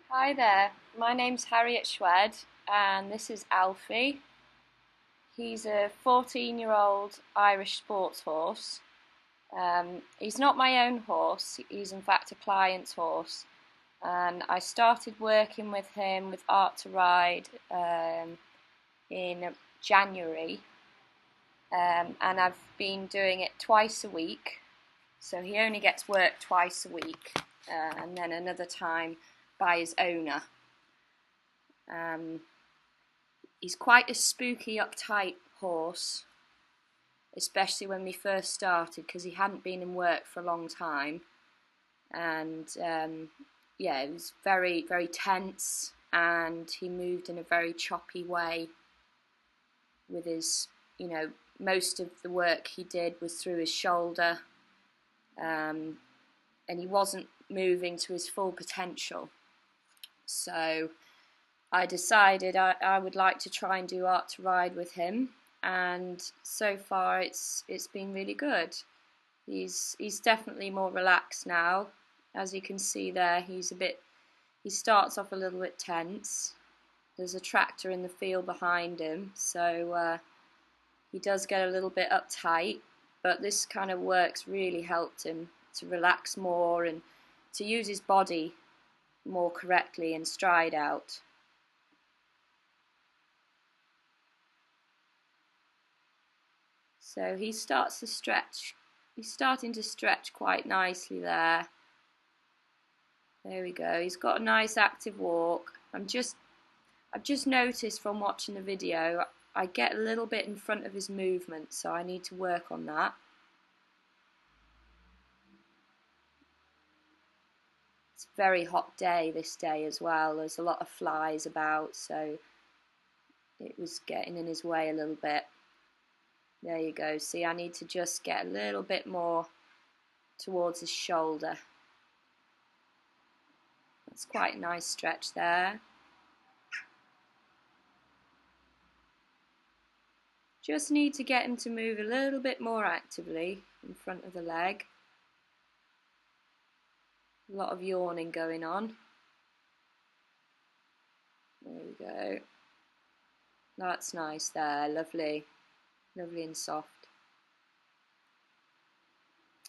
Hi there, my name's Harriet and this is Alfie. He's a 14-year-old Irish sports horse. He's not my own horse, he's in fact a client's horse. And I started working with him with Art2Ride in January, and I've been doing it twice a week. So he only gets work twice a week, and then another time by his owner. He's quite a spooky, uptight horse, especially when we first started because he hadn't been in work for a long time. And yeah, it was very, very tense, and he moved in a very choppy way with his, most of the work he did was through his shoulder, and he wasn't moving to his full potential. So I decided I would like to try and do Art2Ride with him, and so far it's been really good. He's definitely more relaxed now. As you can see there, he starts off a little bit tense. There's a tractor in the field behind him, so he does get a little bit uptight, but this kind of work's really helped him to relax more and to use his body more correctly and stride out. So he starts to stretch. He's starting to stretch quite nicely there. There we go. He's got a nice active walk. I've just noticed from watching the video, I get a little bit in front of his movement, so I need to work on that. It's a very hot day this day as well. There's a lot of flies about, so it was getting in his way a little bit. There you go. See, I need to just get a little bit more towards his shoulder. That's quite a nice stretch there. Just need to get him to move a little bit more actively in front of the leg. A lot of yawning going on. There we go. That's nice there, lovely. Lovely and soft.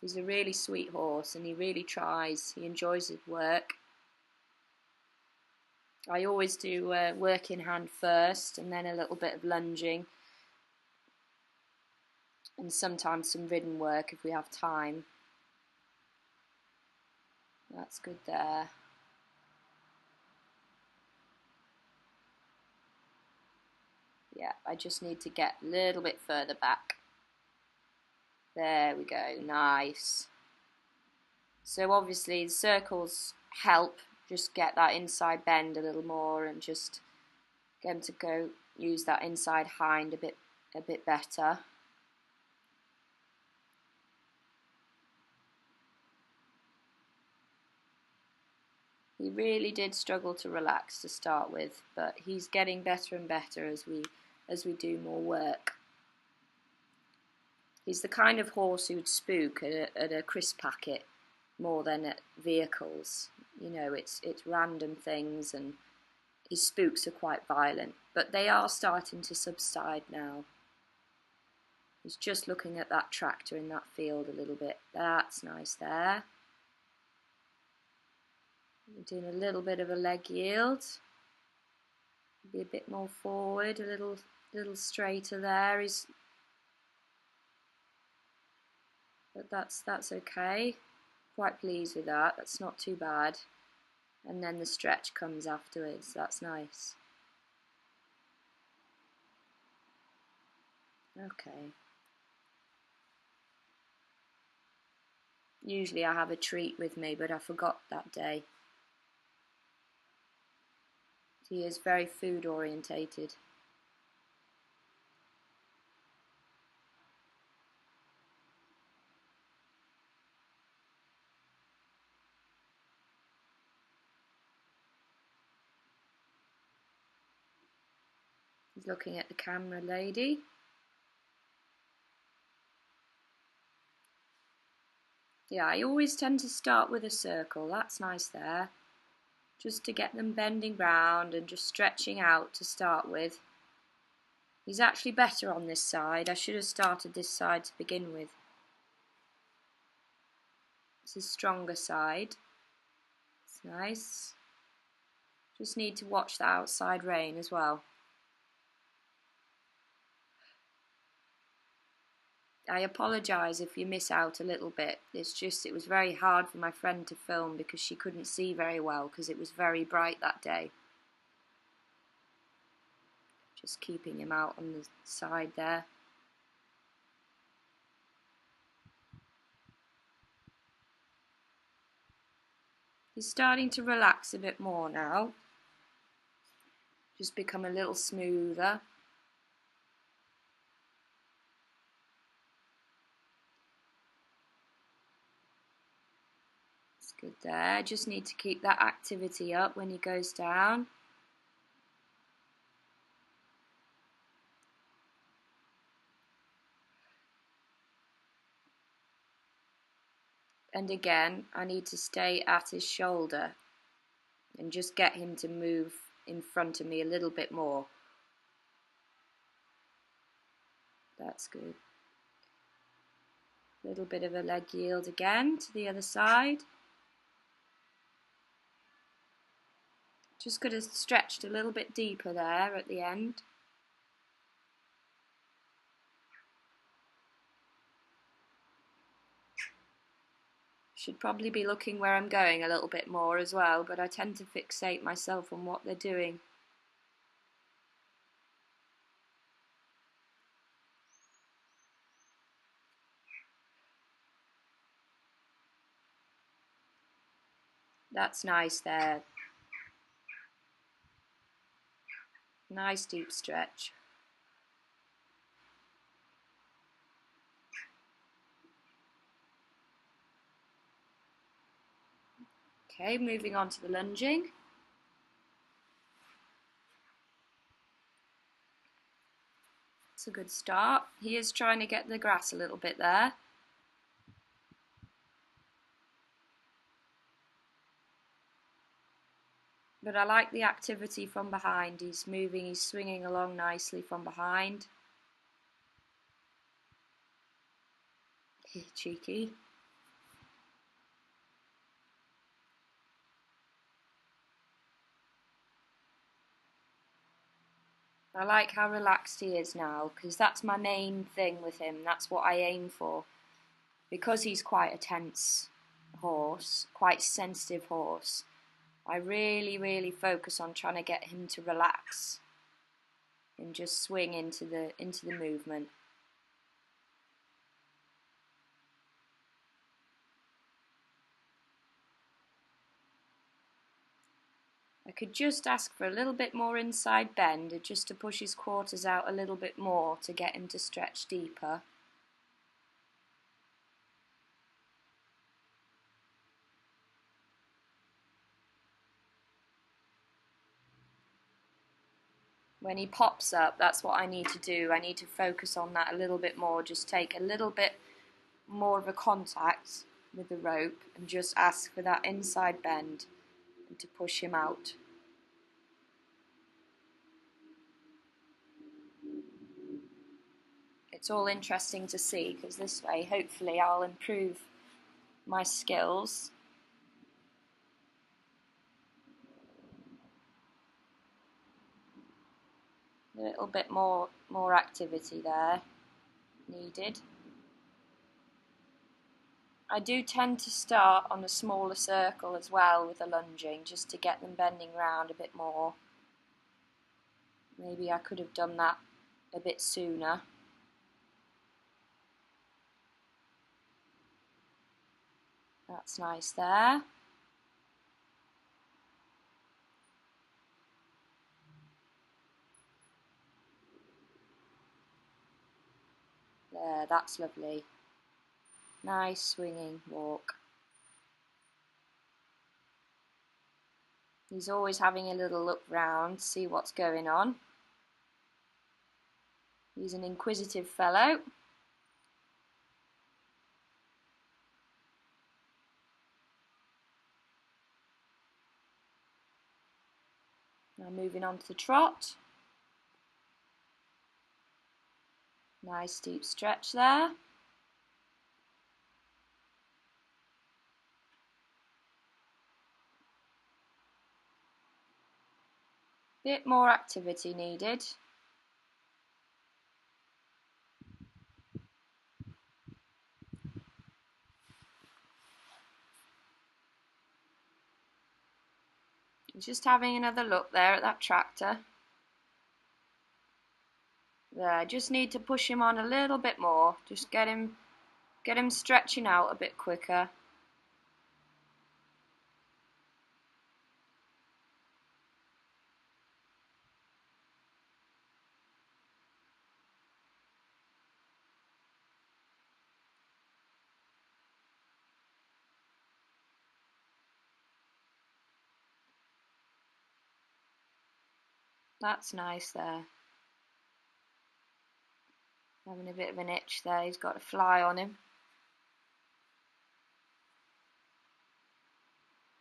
He's a really sweet horse and he really tries. He enjoys his work. I always do work in hand first and then a little bit of lunging. And sometimes some ridden work if we have time. That's good there. Yeah, I just need to get a little bit further back. There we go, nice. So obviously the circles help just get that inside bend a little more and just get him to go use that inside hind a bit better. He really did struggle to relax to start with, but he's getting better and better as we do more work. He's the kind of horse who would spook at a crisp packet more than at vehicles. You know, it's random things, and his spooks are quite violent, but they are starting to subside now. He's just looking at that tractor in that field a little bit. That's nice there. We're doing a little bit of a leg yield. Be a bit more forward, a little straighter there. But that's okay. Quite pleased with that. That's not too bad. And then the stretch comes afterwards. That's nice. Okay. Usually I have a treat with me, but I forgot that day. He is very food orientated. He's looking at the camera lady. Yeah, I always tend to start with a circle. That's nice there. just to get them bending round and just stretching out to start with. He's actually better on this side. I should have started this side to begin with. It's his stronger side. It's nice. Just need to watch the outside rein as well. I apologise if you miss out a little bit. It's just it was very hard for my friend to film because she couldn't see very well because it was very bright that day. Just keeping him out on the side there. He's starting to relax a bit more now. Just become a little smoother. It's good there. Just need to keep that activity up when he goes down. And again, I need to stay at his shoulder and just get him to move in front of me a little bit more. That's good. A little bit of a leg yield again to the other side. Just could have stretched a little bit deeper there at the end. Should probably be looking where I'm going a little bit more as well, but I tend to fixate myself on what they're doing. That's nice there. Nice deep stretch. Okay, moving on to the lunging. It's a good start. He is trying to get the grass a little bit there. But I like the activity from behind. He's moving, he's swinging along nicely from behind. Cheeky. I like how relaxed he is now, because that's my main thing with him. That's what I aim for. Because he's quite a tense horse, quite sensitive horse, I really focus on trying to get him to relax and just swing into the movement. I could just ask for a little bit more inside bend, just to push his quarters out a little bit more to get him to stretch deeper. When he pops up, that's what I need to do. I need to focus on that a little bit more, just take a little bit more of a contact with the rope and just ask for that inside bend and to push him out. It's all interesting to see, because this way hopefully I'll improve my skills. A little bit more activity there needed. I do tend to start on a smaller circle as well with the lunging, just to get them bending round a bit more. Maybe I could have done that a bit sooner. That's nice there. There, that's lovely. Nice swinging walk. He's always having a little look round, see what's going on. He's an inquisitive fellow. Now moving on to the trot. Nice deep stretch there. Bit more activity needed. Just having another look there at that tractor. There, I just need to push him on a little bit more. Just get him stretching out a bit quicker. That's nice there. Having a bit of an itch there, he's got a fly on him.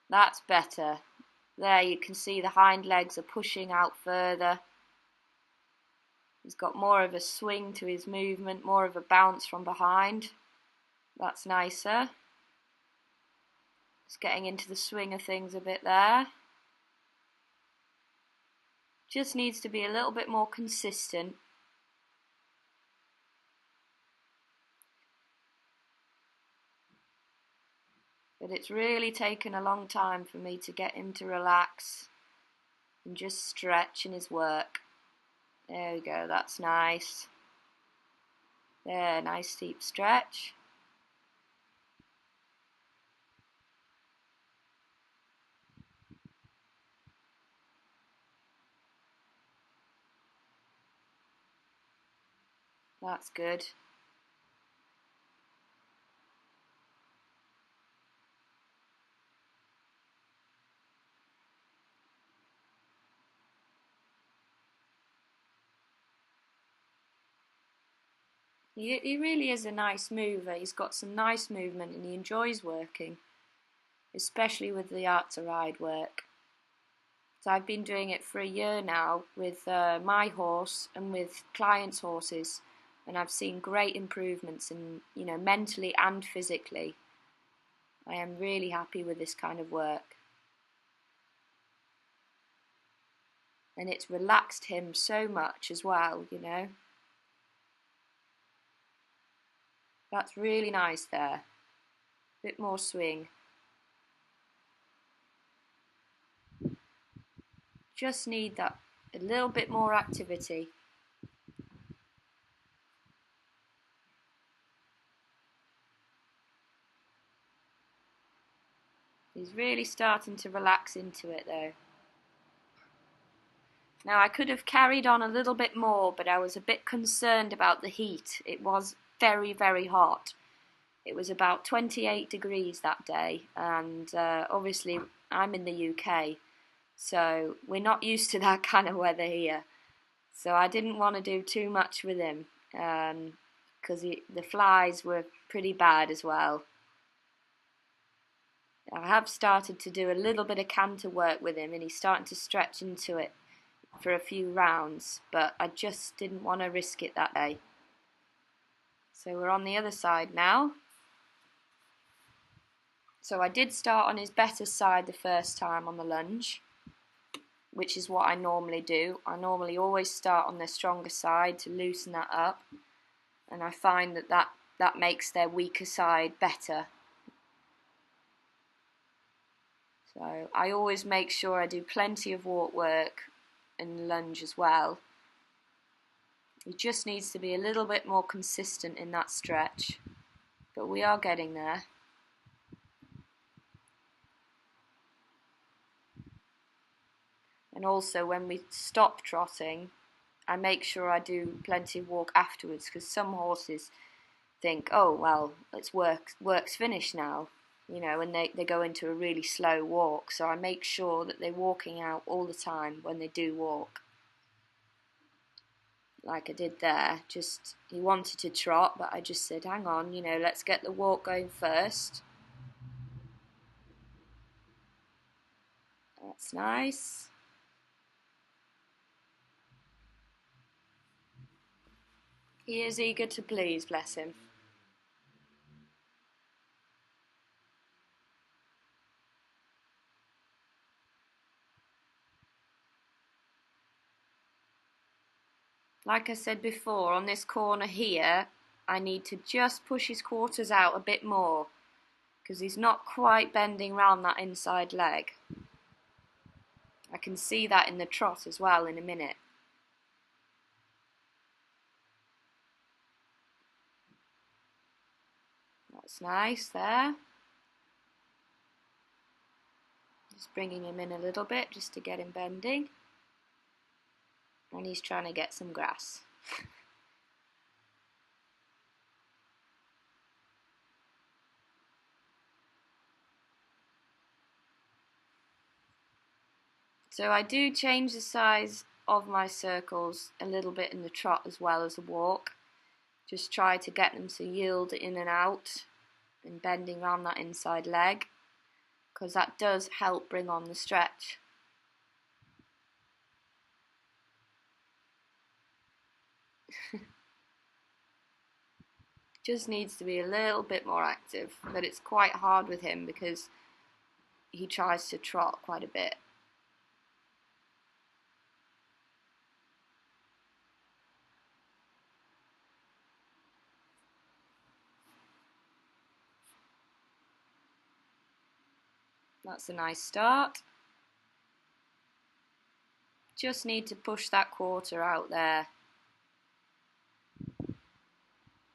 That's better. There you can see the hind legs are pushing out further. He's got more of a swing to his movement, more of a bounce from behind. That's nicer. Just getting into the swing of things a bit there. Just needs to be a little bit more consistent. But it's really taken a long time for me to get him to relax and just stretch in his work. There we go, that's nice. There, nice deep stretch. That's good. He really is a nice mover. He's got some nice movement and he enjoys working, especially with the Art2Ride work. So I've been doing it for a year now with my horse and with clients' horses, and I've seen great improvements in, mentally and physically. I am really happy with this kind of work. And it's relaxed him so much as well, That's really nice there. Bit more swing. Just need that a little bit more activity. He's really starting to relax into it though. Now I could have carried on a little bit more, but I was a bit concerned about the heat. It was very, very hot. It was about 28 degrees that day, and obviously I'm in the UK, so we're not used to that kind of weather here. So I didn't want to do too much with him, because the flies were pretty bad as well. I have started to do a little bit of canter work with him, and he's starting to stretch into it for a few rounds, but I just didn't want to risk it that day. So we're on the other side now. So I did start on his better side the first time on the lunge, which is what I normally do. I normally always start on their stronger side to loosen that up, and I find that makes their weaker side better. So I always make sure I do plenty of walk work and lunge as well. He just needs to be a little bit more consistent in that stretch, but we are getting there. And also when we stop trotting, I make sure I do plenty of walk afterwards, because some horses think, oh well, work's finished now, and they go into a really slow walk. So I make sure that they're walking out all the time when they do walk. Like I did there, he wanted to trot, but I just said, hang on, let's get the walk going first. That's nice. He is eager to please, bless him. Like I said before, on this corner here, I need to just push his quarters out a bit more because he's not quite bending round that inside leg. I can see that in the trot as well in a minute. That's nice there. Just bringing him in a little bit just to get him bending. And he's trying to get some grass. So I do change the size of my circles a little bit in the trot as well as the walk. Just try to get them to yield in and out and bending around that inside leg, because that does help bring on the stretch. Just needs to be a little bit more active, but it's quite hard with him because he tries to trot quite a bit. That's a nice start. Just need to push that quarter out there,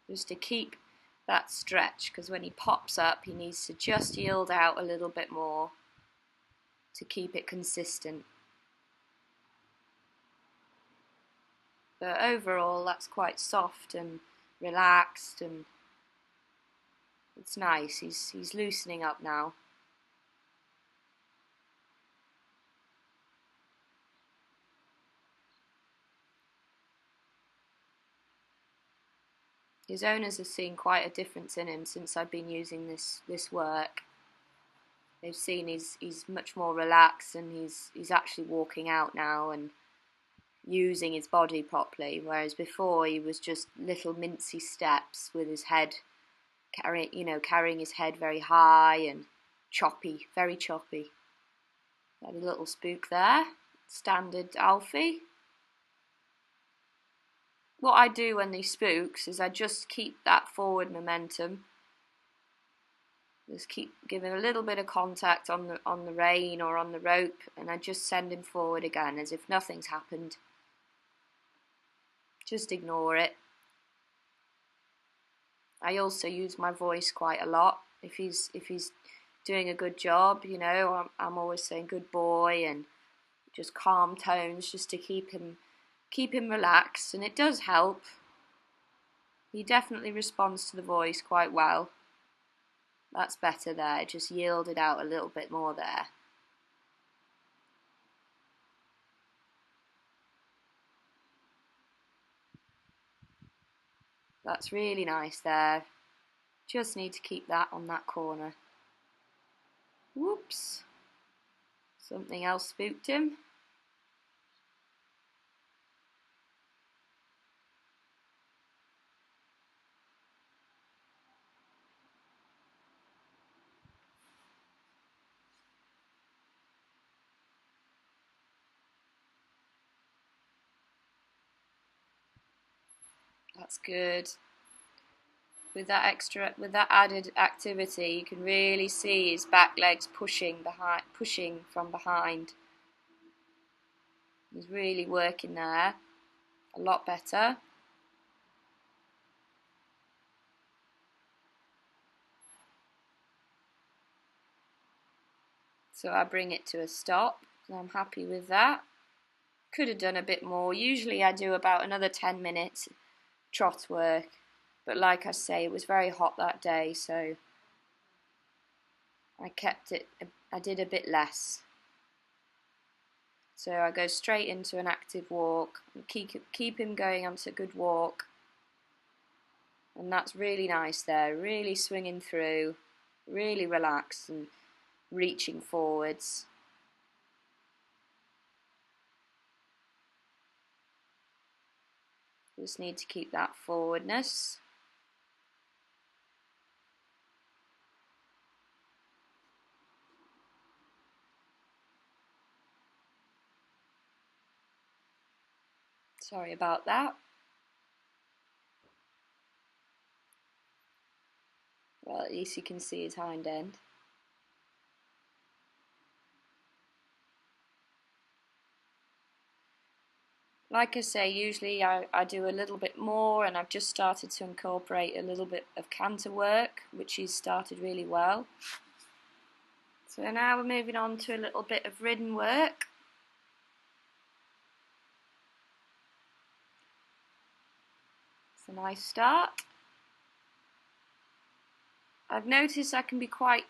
just to keep that stretch, because when he pops up he needs to just yield out a little bit more to keep it consistent. But overall that's quite soft and relaxed, and it's nice. He's loosening up now. His owners have seen quite a difference in him since I've been using this work. They've seen he's much more relaxed, and he's actually walking out now and using his body properly, whereas before he was just little mincy steps with his head carrying his head very high and choppy, very choppy. Had a little spook there, standard Alfie. What I do when he spooks is I just keep that forward momentum. Just keep giving a little bit of contact on the rein or on the rope, and I just send him forward again as if nothing's happened. Just ignore it. I also use my voice quite a lot. If he's doing a good job, I'm always saying good boy and just calm tones just to keep him relaxed, and it does help. He definitely responds to the voice quite well. That's better there, just yield it out a little bit more there. That's really nice there. Just need to keep that on that corner. Whoops. Something else spooked him. That's good. With that added activity, you can really see his back legs pushing from behind. He's really working there a lot better. So I bring it to a stop, and I'm happy with that. Could have done a bit more. Usually I do about another 10 minutes trot work, but like I say, it was very hot that day, so I did a bit less. So I go straight into an active walk, and keep him going onto a good walk, and that's really nice there, really swinging through, really relaxed and reaching forwards. Just need to keep that forwardness. Sorry about that. Well, at least you can see his hind end. Like I say, usually I do a little bit more, and I've just started to incorporate a little bit of canter work, which he's started really well. So now we're moving on to a little bit of ridden work. It's a nice start. I've noticed I can be quite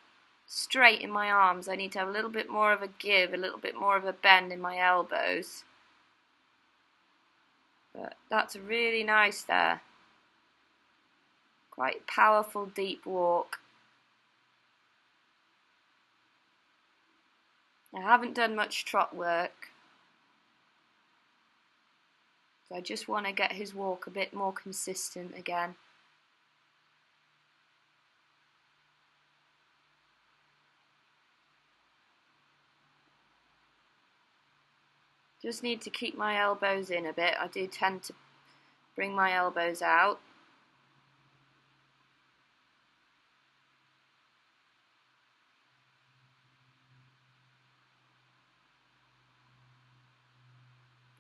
straight in my arms. I need to have a little bit more of a give, a little bit more of a bend in my elbows. But that's really nice there. Quite powerful, deep walk. I haven't done much trot work, so I just want to get his walk a bit more consistent again. Just need to keep my elbows in a bit. I do tend to bring my elbows out.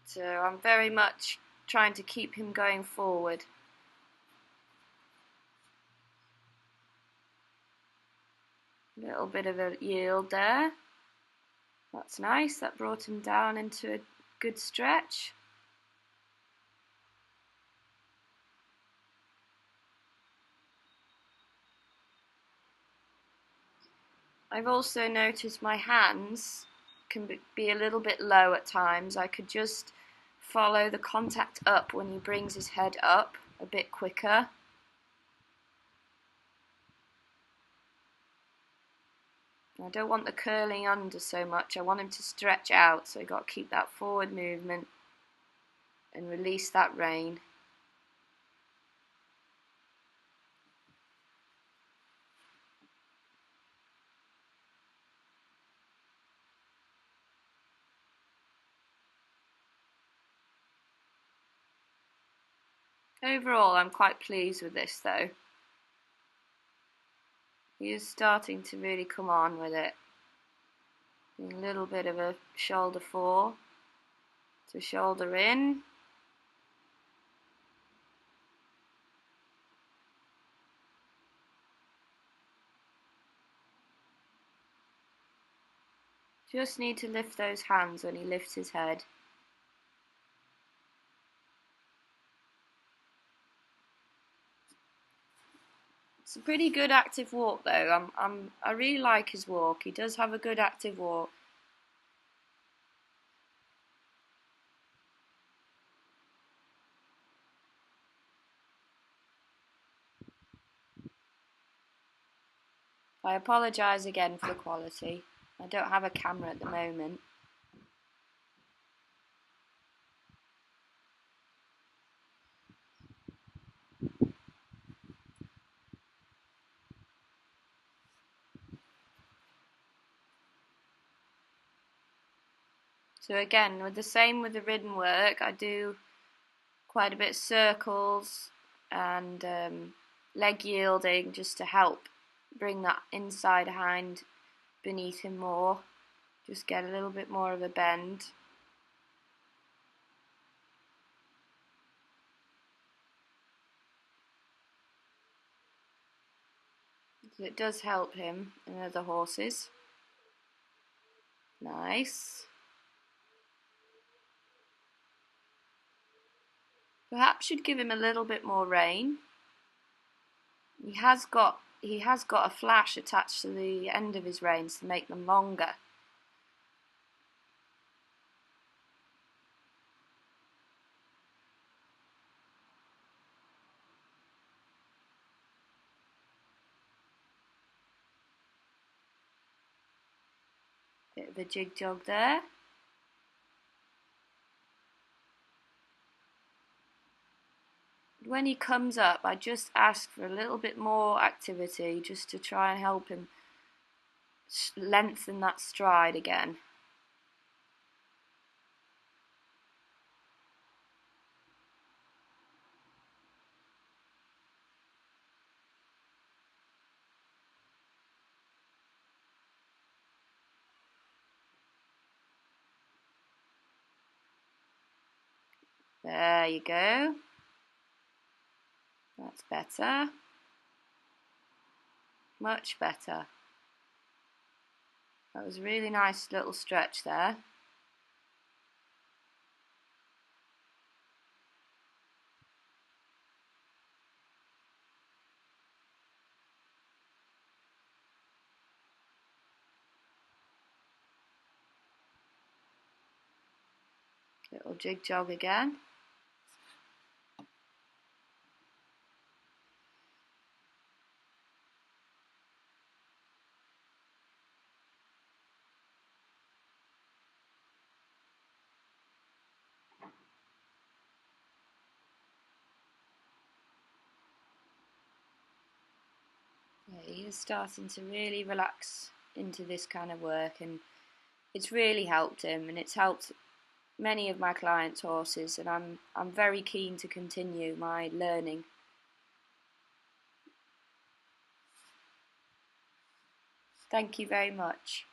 So I'm very much trying to keep him going forward. A little bit of a yield there. That's nice. That brought him down into a good stretch. I've also noticed my hands can be a little bit low at times. I could just follow the contact up when he brings his head up a bit quicker. I don't want the curling under so much. I want him to stretch out, so I've got to keep that forward movement and release that rein. Overall, I'm quite pleased with this though. He is starting to really come on with it. Doing a little bit of a shoulder four to shoulder in. Just need to lift those hands when he lifts his head. It's a pretty good active walk though. I really like his walk. He does have a good active walk. I apologise again for the quality. I don't have a camera at the moment. So again, with the ridden work, I do quite a bit of circles and leg yielding just to help bring that inside hind beneath him more. Just get a little bit more of a bend. So it does help him and other horses. Nice. Perhaps should give him a little bit more rein. He has got a flash attached to the end of his reins to make them longer. Bit of a jig jog there. when he comes up, I just ask for a little bit more activity just to try and help him lengthen that stride again. There you go. That's better. Much better. That was a really nice little stretch there. Little jig jog again. Yeah, he is starting to really relax into this kind of work, and it's really helped him, and it's helped many of my clients' horses, and I'm very keen to continue my learning. Thank you very much.